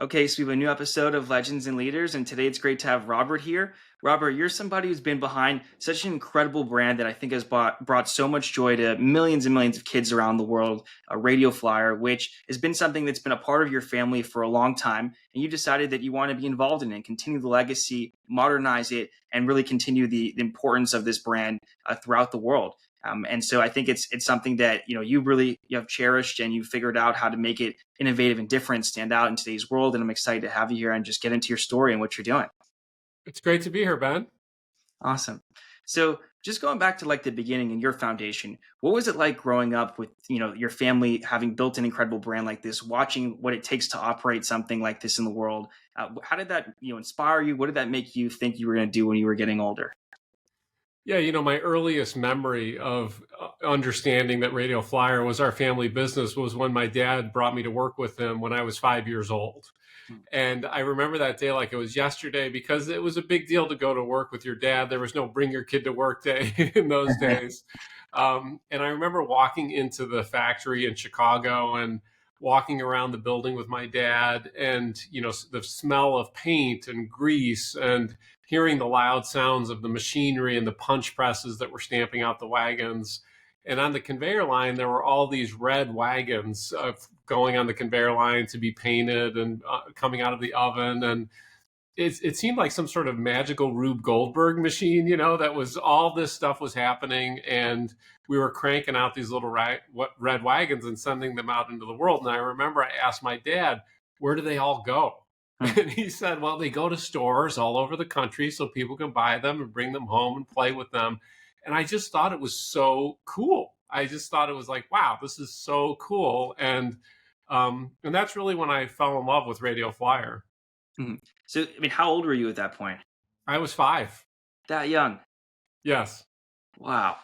Okay, so we have a new episode of Legends and Leaders, and today it's great to have Robert here. Robert, you're somebody who's been behind such an incredible brand that I think has brought so much joy to millions and millions of kids around the world, Radio Flyer, which has been something that's been a part of your family for a long time. And you decided that you want to be involved in it, continue the legacy, modernize it, and really continue the importance of this brand throughout the world. And so I think it's something that you have cherished, and you figured out how to make it innovative and different, stand out in today's world. And I'm excited to have you here and just get into your story and what you're doing. It's great to be here, Ben. Awesome. So just going back to like the beginning and your foundation, what was it like growing up with your family having built an incredible brand like this, watching what it takes to operate something like this in the world? How did that inspire you? What did that make you think you were going to do when you were getting older? Yeah, my earliest memory of understanding that Radio Flyer was our family business was when my dad brought me to work with him when I was 5 years old. And I remember that day like it was yesterday because it was a big deal to go to work with your dad. There was no bring your kid to work day in those days. And I remember walking into the factory in Chicago and walking around the building with my dad and, the smell of paint and grease and hearing the loud sounds of the machinery and the punch presses that were stamping out the wagons. And on the conveyor line, there were all these red wagons going on the conveyor line to be painted and coming out of the oven. And it seemed like some sort of magical Rube Goldberg machine, that was all this stuff was happening. And we were cranking out these little red wagons and sending them out into the world. And I remember I asked my dad, where do they all go? And he said, well, they go to stores all over the country so people can buy them and bring them home and play with them. And I just thought it was so cool. I just thought it was like, wow, this is so cool. And that's really when I fell in love with Radio Flyer. Mhm. So, I mean, how old were you at that point? I was 5. That young? Yes. Wow.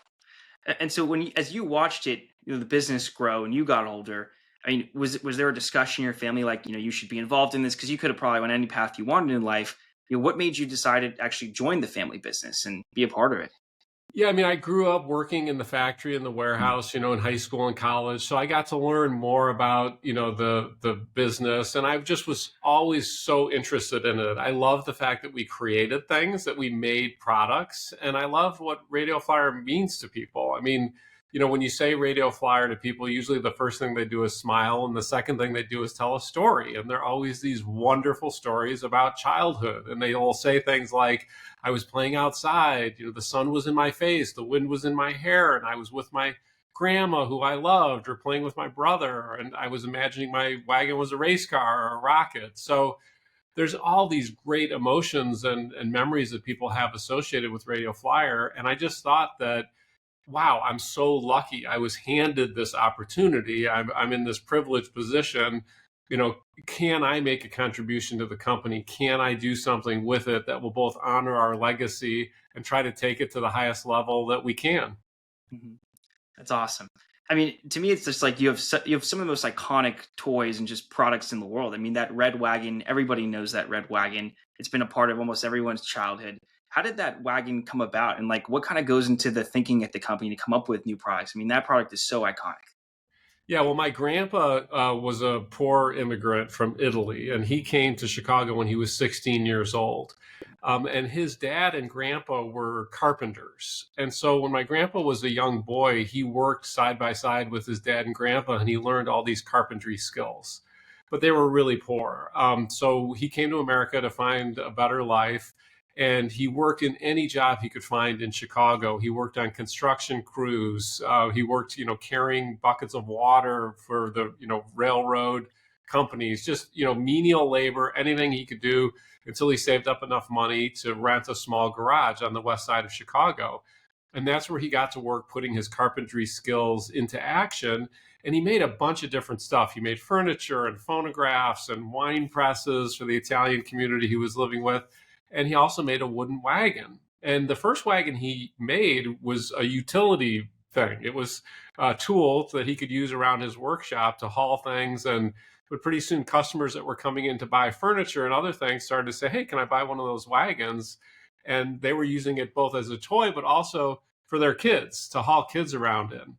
And so as you watched it, the business grow and you got older, I mean, was there a discussion in your family like, you should be involved in this? Because you could have probably went any path you wanted in life. What made you decide to actually join the family business and be a part of it? Yeah, I mean, I grew up working in the factory and the warehouse, in high school and college. So I got to learn more about, the business. And I just was always so interested in it. I love the fact that we created things, that we made products. And I love what Radio Flyer means to people. I mean, when you say Radio Flyer to people, usually the first thing they do is smile. And the second thing they do is tell a story. And they're always these wonderful stories about childhood. And they all say things like, I was playing outside, the sun was in my face, the wind was in my hair, and I was with my grandma who I loved, or playing with my brother. And I was imagining my wagon was a race car or a rocket. So there's all these great emotions and memories that people have associated with Radio Flyer. And I just thought that, wow, I'm so lucky. I was handed this opportunity. I'm in this privileged position. Can I make a contribution to the company? Can I do something with it that will both honor our legacy and try to take it to the highest level that we can? Mhm. That's awesome. I mean, to me, it's just like you have some of the most iconic toys and just products in the world. I mean, that red wagon, everybody knows that red wagon. It's been a part of almost everyone's childhood. How did that wagon come about? And like, what kind of goes into the thinking at the company to come up with new products? I mean, that product is so iconic. Yeah, well, my grandpa was a poor immigrant from Italy, and he came to Chicago when he was 16 years old. And his dad and grandpa were carpenters. And so when my grandpa was a young boy, he worked side by side with his dad and grandpa, and he learned all these carpentry skills. But they were really poor. So he came to America to find a better life. And he worked in any job he could find in Chicago. He worked on construction crews. He worked, carrying buckets of water for the, railroad companies, just, menial labor, anything he could do until he saved up enough money to rent a small garage on the west side of Chicago. And that's where he got to work putting his carpentry skills into action. And he made a bunch of different stuff. He made furniture and phonographs and wine presses for the Italian community he was living with. And he also made a wooden wagon. And the first wagon he made was a utility thing. It was a tool that he could use around his workshop to haul things. But pretty soon customers that were coming in to buy furniture and other things started to say, hey, can I buy one of those wagons? And they were using it both as a toy, but also for their kids to haul kids around in.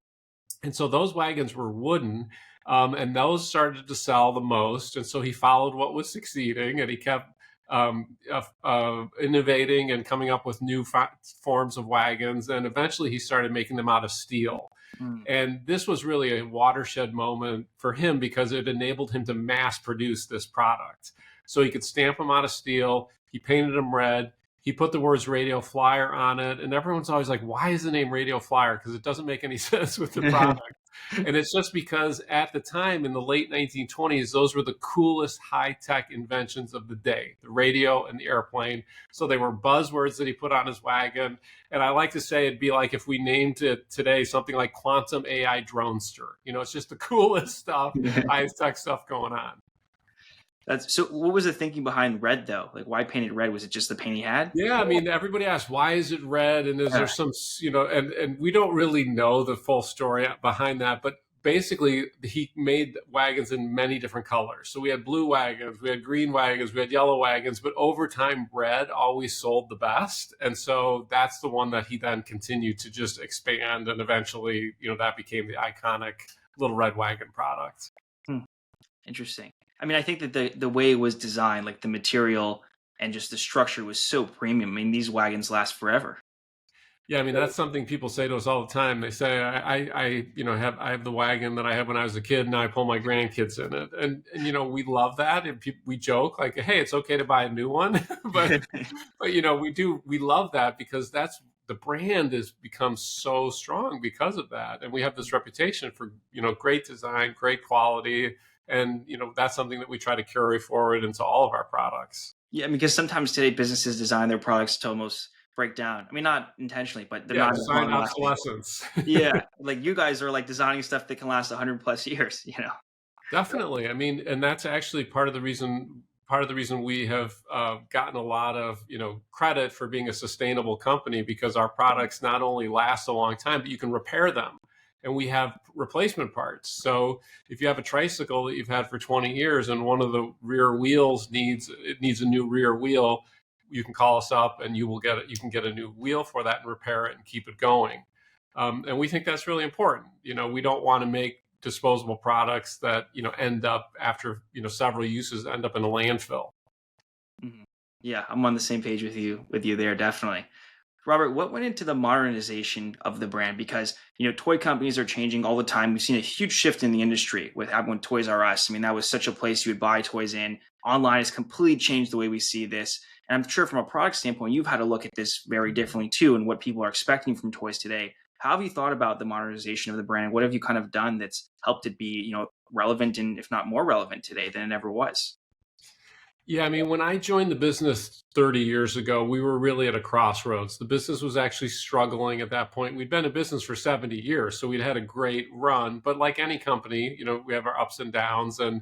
And so those wagons were wooden. And those started to sell the most. And so he followed what was succeeding, and he kept innovating and coming up with new forms of wagons. And eventually he started making them out of steel. Mm. And this was really a watershed moment for him because it enabled him to mass produce this product. So he could stamp them out of steel. He painted them red. He put the words Radio Flyer on it. And everyone's always like, why is the name Radio Flyer? Because it doesn't make any sense with the product. And it's just because at the time in the late 1920s, those were the coolest high-tech inventions of the day, the radio and the airplane. So they were buzzwords that he put on his wagon. And I like to say it'd be like if we named it today something like Quantum AI Dronester. It's just the coolest stuff, high-tech stuff going on. So what was the thinking behind red though? Like why paint it red? Was it just the paint he had? Yeah, I mean, everybody asks, why is it red? And is there some, and we don't really know the full story behind that. But basically, he made wagons in many different colors. So we had blue wagons, we had green wagons, we had yellow wagons. But over time, red always sold the best. And so that's the one that he then continued to just expand. And eventually, that became the iconic little red wagon product. Interesting. I mean, I think that the way it was designed, like the material and just the structure was so premium. I mean, these wagons last forever. Yeah, I mean, that's something people say to us all the time. They say, I have the wagon that I had when I was a kid, and now I pull my grandkids in it. And we love that. And we joke like, hey, it's okay to buy a new one. but we love that because the brand has become so strong because of that. And we have this reputation for, great design, great quality. And, that's something that we try to carry forward into all of our products. Yeah, because sometimes today businesses design their products to almost break down. I mean, not intentionally, but they're not design obsolescence. Yeah, like you guys are like designing stuff that can last 100 plus years, Definitely. I mean, and that's actually part of the reason we have gotten a lot of, credit for being a sustainable company, because our products not only last a long time, but you can repair them. And we have replacement parts. So if you have a tricycle that you've had for 20 years and one of the rear wheels needs a new rear wheel, you can call us up and you can get a new wheel for that and repair it and keep it going. And we think that's really important. We don't want to make disposable products that, end up after, several uses end up in a landfill. Mm-hmm. Yeah, I'm on the same page with you there, definitely. Robert, what went into the modernization of the brand? Because, toy companies are changing all the time. We've seen a huge shift in the industry with Toys R Us. I mean, that was such a place you would buy toys in. Online has completely changed the way we see this. And I'm sure from a product standpoint, you've had to look at this very differently too, and what people are expecting from toys today. How have you thought about the modernization of the brand? What have you kind of done that's helped it be, relevant and if not more relevant today than it ever was? Yeah, I mean, when I joined the business 30 years ago, we were really at a crossroads. The business was actually struggling at that point. We'd been in business for 70 years, so we'd had a great run. But like any company, we have our ups and downs, and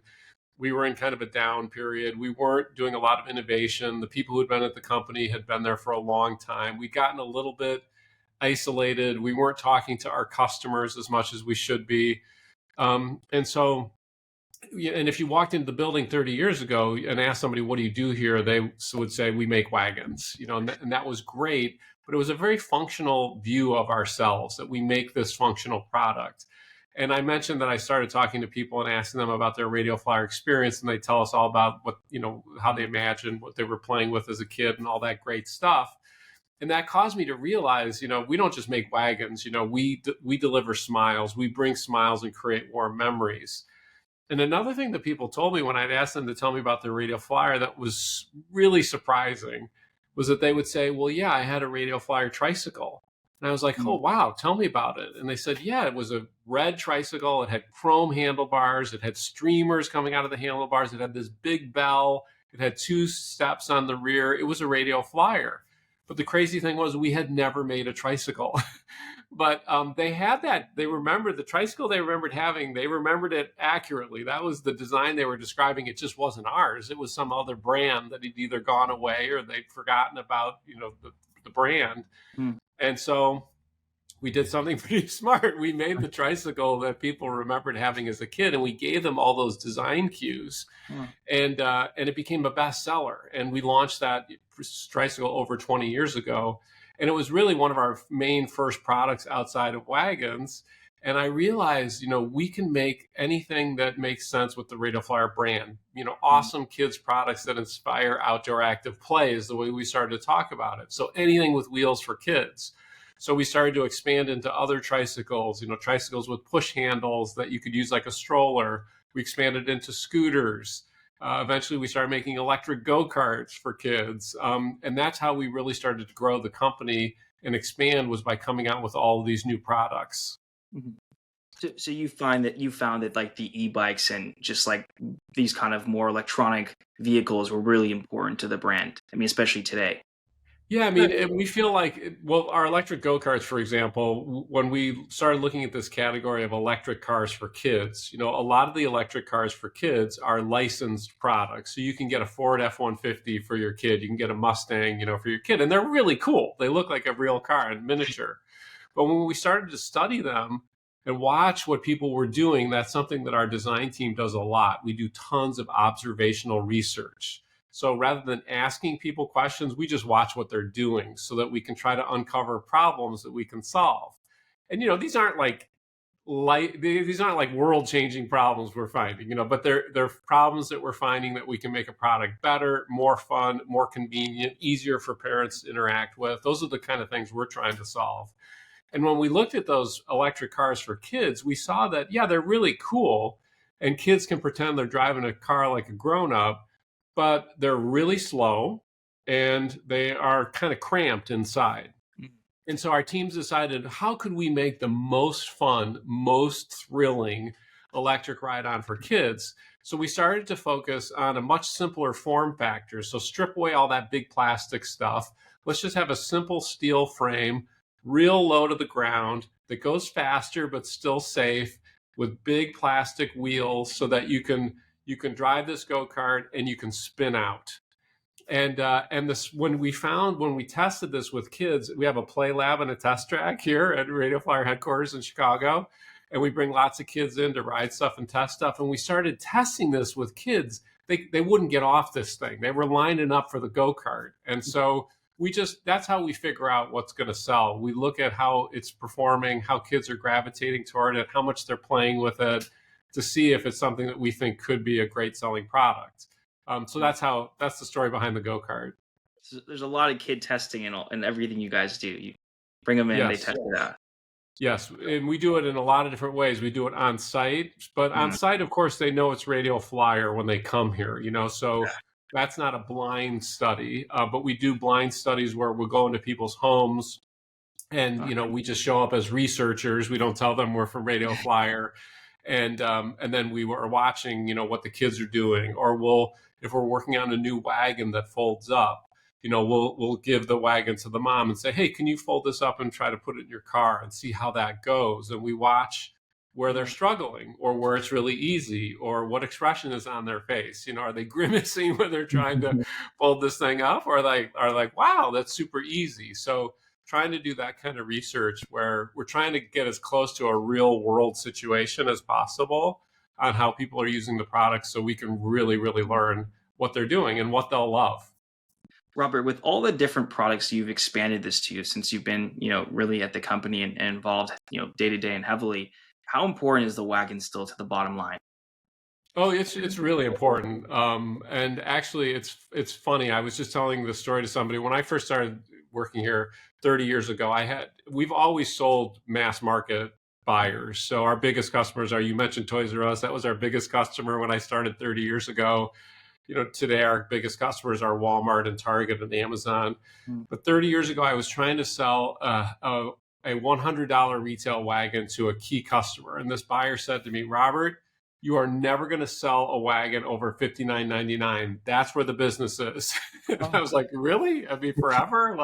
we were in kind of a down period. We weren't doing a lot of innovation. The people who had been at the company had been there for a long time. We'd gotten a little bit isolated. We weren't talking to our customers as much as we should be. And if you walked into the building 30 years ago and asked somebody, what do you do here? They would say, we make wagons, and that was great, but it was a very functional view of ourselves, that we make this functional product. And I mentioned that I started talking to people and asking them about their Radio Flyer experience, and they tell us all about what, how they imagined what they were playing with as a kid and all that great stuff. And that caused me to realize, we don't just make wagons, we deliver smiles, we bring smiles and create warm memories. And another thing that people told me when I'd asked them to tell me about their Radio Flyer that was really surprising was that they would say, well, yeah, I had a Radio Flyer tricycle. And I was like, oh, wow, tell me about it. And they said, yeah, it was a red tricycle. It had chrome handlebars. It had streamers coming out of the handlebars. It had this big bell. It had 2 steps on the rear. It was a Radio Flyer. But the crazy thing was we had never made a tricycle. But they had that. They remembered the tricycle they remembered having. They remembered it accurately. That was the design they were describing. It just wasn't ours. It was some other brand that had either gone away or they'd forgotten about, the brand. And so we did something pretty smart. We made the tricycle that people remembered having as a kid, and we gave them all those design cues. And it became a bestseller. And we launched that tricycle over 20 years ago. And it was really one of our main first products outside of wagons. And I realized, we can make anything that makes sense with the Radio Flyer brand. Awesome kids products that inspire outdoor active play is the way we started to talk about it. So anything with wheels for kids. So we started to expand into other tricycles, tricycles with push handles that you could use like a stroller. We expanded into scooters. Eventually, we started making electric go-karts for kids. And that's how we really started to grow the company and expand, was by coming out with all of these new products. Mhm. So you found that like the e-bikes and just like these kind of more electronic vehicles were really important to the brand. I mean, especially today. Yeah, I mean, we feel like, well, our electric go-karts, for example, when we started looking at this category of electric cars for kids, a lot of the electric cars for kids are licensed products. So you can get a Ford F-150 for your kid, you can get a Mustang, for your kid, and they're really cool. They look like a real car in miniature. But when we started to study them and watch what people were doing, that's something that our design team does a lot. We do tons of observational research. So rather than asking people questions, we just watch what they're doing so that we can try to uncover problems that we can solve. And these aren't like world-changing problems we're finding, but they're problems that we're finding that we can make a product better, more fun, more convenient, easier for parents to interact with. Those are the kind of things we're trying to solve. And when we looked at those electric cars for kids, we saw that, yeah, they're really cool, and kids can pretend they're driving a car like a grown-up, but they're really slow and they are kind of cramped inside. And so our teams decided, how could we make the most fun, most thrilling electric ride-on for kids? So we started to focus on a much simpler form factor. So strip away all that big plastic stuff. Let's just have a simple steel frame, real low to the ground, that goes faster but still safe, with big plastic wheels, so that you can drive this go-kart and you can spin out. And this, when we tested this with kids, we have a play lab and a test track here at Radio Flyer headquarters in Chicago, and we bring lots of kids in to ride stuff and test stuff. And we started testing this with kids. They wouldn't get off this thing. They were lining up for the go-kart. And so that's how we figure out what's going to sell. We look at how it's performing, how kids are gravitating toward it, how much they're playing with it, to see if it's something that we think could be a great selling product. So that's the story behind the go-kart. So there's a lot of kid testing and everything you guys do. You bring them in, yes. They test it out. Yes, and we do it in a lot of different ways. We do it on site, but on site, of course, they know it's Radio Flyer when they come here, so that's not a blind study, but we do blind studies where we'll go into people's homes and, we just show up as researchers. We don't tell them we're from Radio Flyer. And then we were watching, what the kids are doing, or if we're working on a new wagon that folds up, we'll give the wagon to the mom and say, hey, can you fold this up and try to put it in your car and see how that goes? And we watch where they're struggling, or where it's really easy, or what expression is on their face. Are they grimacing when they're trying to fold this thing up, or are like, wow, that's super easy. So trying to do that kind of research where we're trying to get as close to a real world situation as possible on how people are using the products, so we can really, really learn what they're doing and what they'll love. Robert, with all the different products you've expanded this to since you've been, really at the company and involved, day to day and heavily, how important is the wagon still to the bottom line? Oh, it's really important. And actually, it's funny. I was just telling this story to somebody. When I first started working here 30 years ago, we've always sold mass market buyers. So our biggest customers you mentioned Toys R Us. That was our biggest customer when I started 30 years ago. Today our biggest customers are Walmart and Target and Amazon. But 30 years ago, I was trying to sell a $100 retail wagon to a key customer. And this buyer said to me, Robert, you are never going to sell a wagon over $59.99. That's where the business is. And I was like, really? I mean, forever?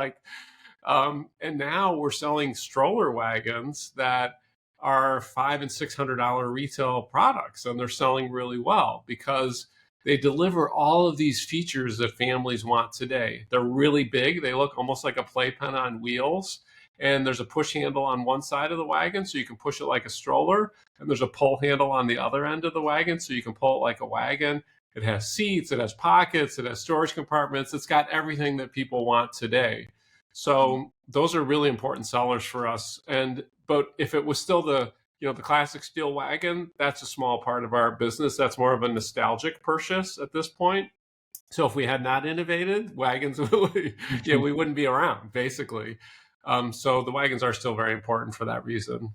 And now we're selling stroller wagons that are $500 and $600 retail products, and they're selling really well because they deliver all of these features that families want today. They're really big. They look almost like a playpen on wheels. And there's a push handle on one side of the wagon, so you can push it like a stroller. And there's a pull handle on the other end of the wagon, so you can pull it like a wagon. It has seats, it has pockets, it has storage compartments. It's got everything that people want today. So those are really important sellers for us. But if it was still the The classic steel wagon, that's a small part of our business. That's more of a nostalgic purchase at this point. So if we had not innovated, wagons, we wouldn't be around, basically. So the wagons are still very important for that reason.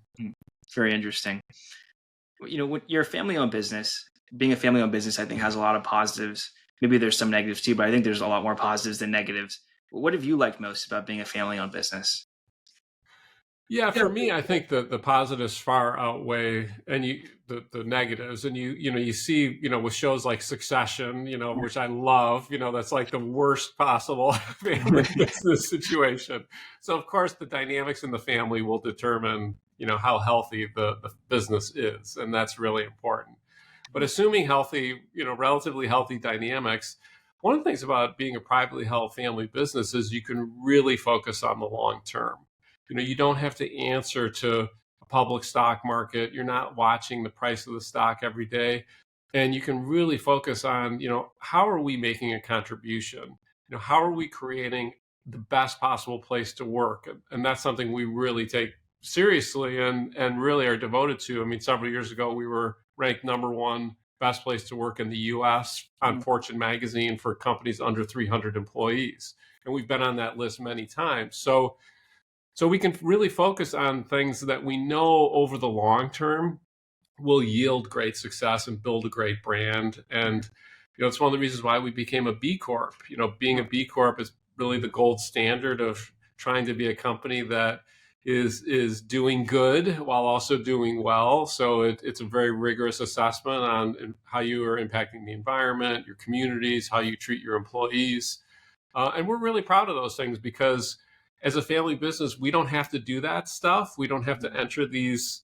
Very interesting. When you're a family-owned business, being a family-owned business, I think has a lot of positives. Maybe there's some negatives too, but I think there's a lot more positives than negatives. What have you liked most about being a family-owned business? Yeah, for me, I think the positives far outweigh the negatives, and you see with shows like Succession, which I love, that's like the worst possible family business situation. So of course the dynamics in the family will determine how healthy the business is, and that's really important. But assuming healthy, relatively healthy dynamics, one of the things about being a privately held family business is you can really focus on the long term. You don't have to answer to a public stock market. You're not watching the price of the stock every day. And you can really focus on, how are we making a contribution? How are we creating the best possible place to work? And that's something we really take seriously and really are devoted to. I mean, several years ago, we were ranked #1 best place to work in the US on Fortune magazine for companies under 300 employees. And we've been on that list many times. So we can really focus on things that we know over the long term will yield great success and build a great brand. And it's one of the reasons why we became a B Corp. Being a B Corp is really the gold standard of trying to be a company that is doing good while also doing well. So it's a very rigorous assessment on how you are impacting the environment, your communities, how you treat your employees. And we're really proud of those things because as a family business, we don't have to do that stuff. We don't have to enter these,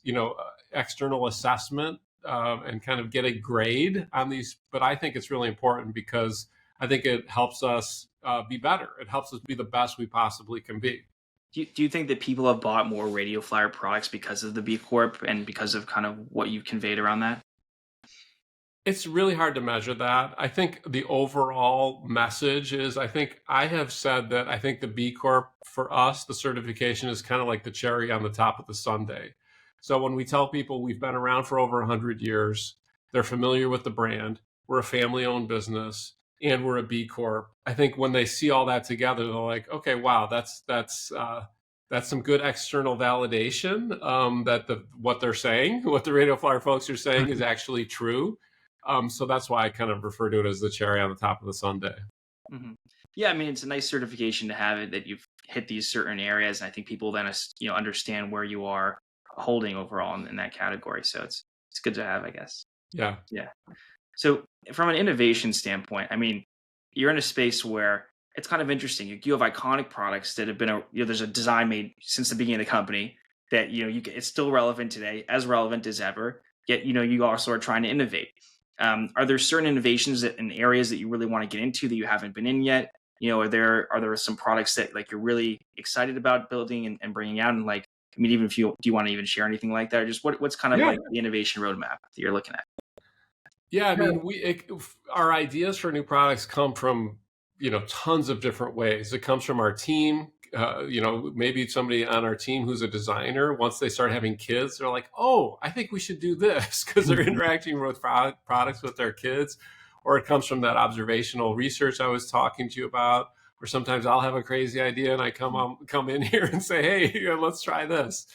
external assessment and kind of get a grade on these. But I think it's really important because I think it helps us be better. It helps us be the best we possibly can be. Do you think that people have bought more Radio Flyer products because of the B Corp and because of kind of what you've conveyed around that? It's really hard to measure that. I think the overall message is, I have said that I think the B Corp for us, the certification is kind of like the cherry on the top of the sundae. So when we tell people we've been around for over 100 years, they're familiar with the brand, we're a family-owned business, and we're a B Corp. I think when they see all that together, they're like, okay, wow, that's some good external validation that what they're saying, what the Radio Flyer folks are saying is actually true. So that's why I kind of refer to it as the cherry on the top of the sundae. Mm-hmm. Yeah, I mean, it's a nice certification to have it that you've hit these certain areas. And I think people then, understand where you are holding overall in that category. So it's good to have, I guess. Yeah. Yeah. So from an innovation standpoint, I mean, you're in a space where it's kind of interesting. You have iconic products that have been there's a design made since the beginning of the company that it's still relevant today, as relevant as ever. Yet you also are trying to innovate. Are there certain innovations in areas that you really want to get into that you haven't been in yet? Are there some products that like you're really excited about building and bringing out? And like, I mean, even if do you want to even share anything like that? Or just what's kind of like the innovation roadmap that you're looking at? Yeah, I mean, our ideas for new products come from tons of different ways. It comes from our team. Maybe somebody on our team who's a designer, once they start having kids, they're like, oh, I think we should do this because they're interacting with products with their kids. Or it comes from that observational research I was talking to you about, or sometimes I'll have a crazy idea and I come in here and say, hey, let's try this.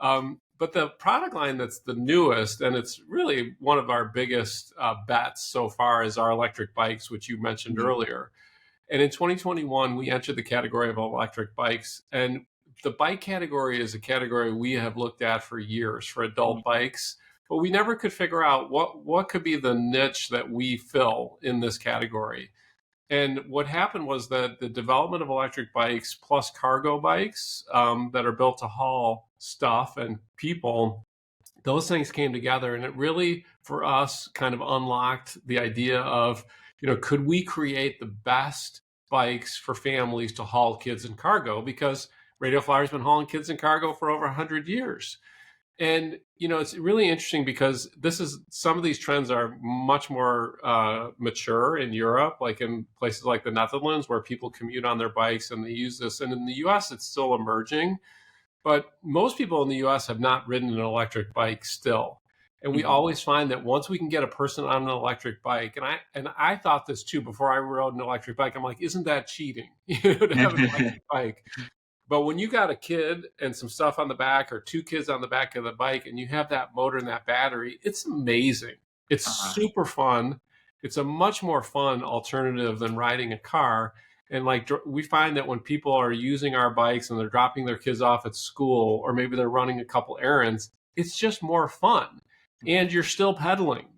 But the product line that's the newest, and it's really one of our biggest bets so far, is our electric bikes, which you mentioned earlier. And in 2021, we entered the category of electric bikes. And the bike category is a category we have looked at for years for adult bikes, but we never could figure out what could be the niche that we fill in this category. And what happened was that the development of electric bikes plus cargo bikes that are built to haul stuff and people, those things came together. And it really, for us, kind of unlocked the idea of, could we create the best bikes for families to haul kids and cargo? Because Radio Flyer's been hauling kids and cargo for over 100 years. And, it's really interesting because some of these trends are much more mature in Europe, like in places like the Netherlands, where people commute on their bikes and they use this. And in the US, it's still emerging. But most people in the US have not ridden an electric bike still. And we Mhm. always find that once we can get a person on an electric bike, and I thought this too before I rode an electric bike, I'm like, isn't that cheating? To have an electric bike. But when you got a kid and some stuff on the back, or two kids on the back of the bike, and you have that motor and that battery, it's amazing. It's Uh-huh. super fun. It's a much more fun alternative than riding a car. And like we find that when people are using our bikes and they're dropping their kids off at school, or maybe they're running a couple errands, it's just more fun. And you're still pedaling,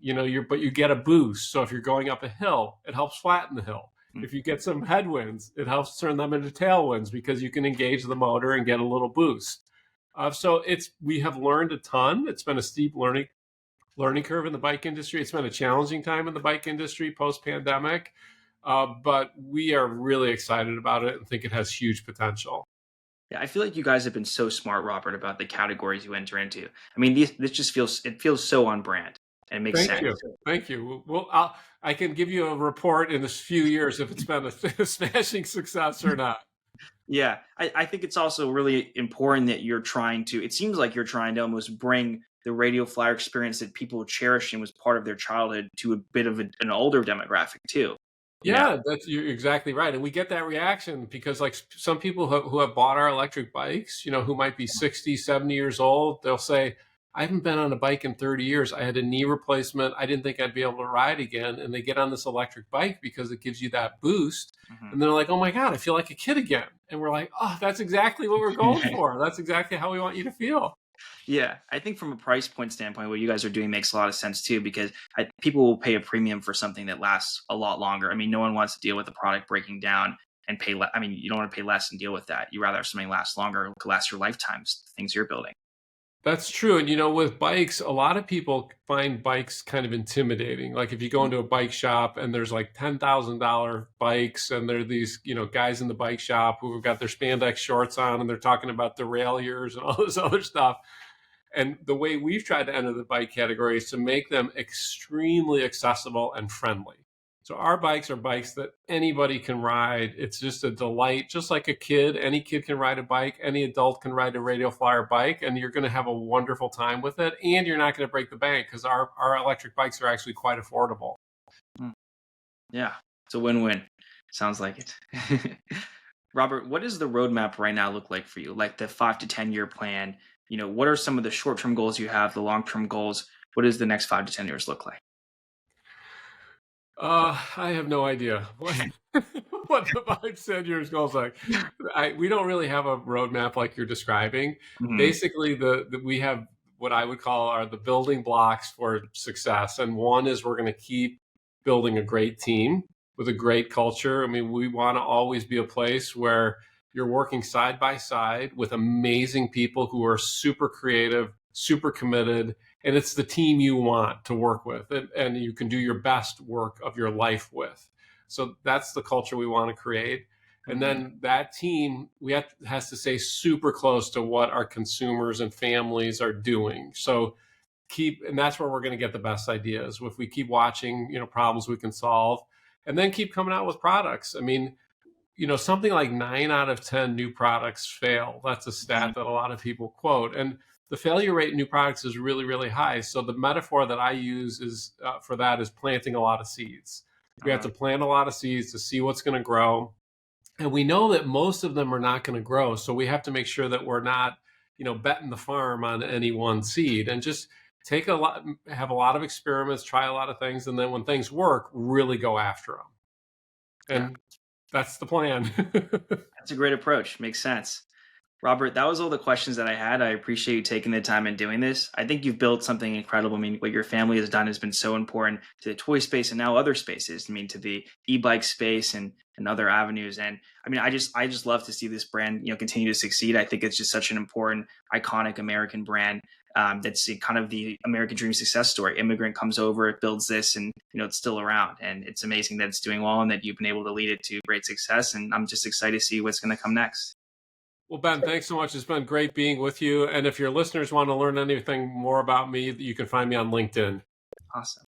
but you get a boost. So if you're going up a hill, it helps flatten the hill. Mm. If you get some headwinds, it helps turn them into tailwinds because you can engage the motor and get a little boost. So we have learned a ton. It's been a steep learning curve in the bike industry. It's been a challenging time in the bike industry post-pandemic, but we are really excited about it and think it has huge potential. Yeah, I feel like you guys have been so smart, Robert, about the categories you enter into. I mean, this just feels so on brand, and it makes Thank sense. you. Thank you. Well, I can give you a report in a few years if it's been a smashing success or not. Yeah, I think it's also really important that you're trying to. It seems like you're trying to almost bring the radio flyer experience that people cherish and was part of their childhood to a bit of an older demographic too. You know, Yeah, you're exactly right. And we get that reaction because like some people who have bought our electric bikes, who might be 60, 70 years old, they'll say, I haven't been on a bike in 30 years. I had a knee replacement. I didn't think I'd be able to ride again. And they get on this electric bike because it gives you that boost. Mhm. And they're like, oh my God, I feel like a kid again. And we're like, oh, that's exactly what we're going for. That's exactly how we want you to feel. Yeah, I think from a price point standpoint, what you guys are doing makes a lot of sense too, because people will pay a premium for something that lasts a lot longer. I mean, no one wants to deal with a product breaking down and pay less. I mean, you don't want to pay less and deal with that. You rather have something last longer, could last your lifetimes, things you're building. That's true. And with bikes, a lot of people find bikes kind of intimidating. Like if you go into a bike shop and there's like $10,000 bikes and there are these, guys in the bike shop who have got their spandex shorts on and they're talking about derailleurs and all this other stuff. And the way we've tried to enter the bike category is to make them extremely accessible and friendly. So our bikes are bikes that anybody can ride. It's just a delight, just like a kid. Any kid can ride a bike. Any adult can ride a Radio Flyer bike, and you're going to have a wonderful time with it. And you're not going to break the bank because our electric bikes are actually quite affordable. Mm. Yeah, it's a win-win. Sounds like it. Robert, what does the roadmap right now look like for you? Like the 5 to 10 year plan? What are some of the short-term goals you have, the long-term goals? What does the next 5 to 10 years look like? I have no idea what the 5 to 10 years goals like. We don't really have a roadmap like you're describing. Mhm. Basically, we have what I would call are the building blocks for success, and one is we're going to keep building a great team with a great culture. I mean, we want to always be a place where you're working side by side with amazing people who are super creative, super committed, and it's the team you want to work with, and you can do your best work of your life with. So that's the culture we want to create. And Mhm. then that team has to stay super close to what our consumers and families are doing. So and that's where we're going to get the best ideas. If we keep watching, problems we can solve, and then keep coming out with products. I mean, something like 9 out of 10 new products fail. That's a Mhm. stat that a lot of people quote. And the failure rate in new products is really, really high. So the metaphor that I use for that is planting a lot of seeds. We have Uh-huh. to plant a lot of seeds to see what's going to grow. And we know that most of them are not going to grow. So we have to make sure that we're not, betting the farm on any one seed, and just have a lot of experiments, try a lot of things. And then when things work, really go after them. Yeah, And that's the plan. that's a great approach. Makes sense. Robert, that was all the questions that I had. I appreciate you taking the time and doing this. I think you've built something incredible. I mean, what your family has done has been so important to the toy space and now other spaces. I mean, to the e-bike space and other avenues. And I mean, I just love to see this brand, continue to succeed. I think it's just such an important, iconic American brand. That's kind of the American dream success story. Immigrant comes over, it builds this, and it's still around. And it's amazing that it's doing well and that you've been able to lead it to great success. And I'm just excited to see what's going to come next. Well, Ben, thanks so much. It's been great being with you. And if your listeners want to learn anything more about me, you can find me on LinkedIn. Awesome.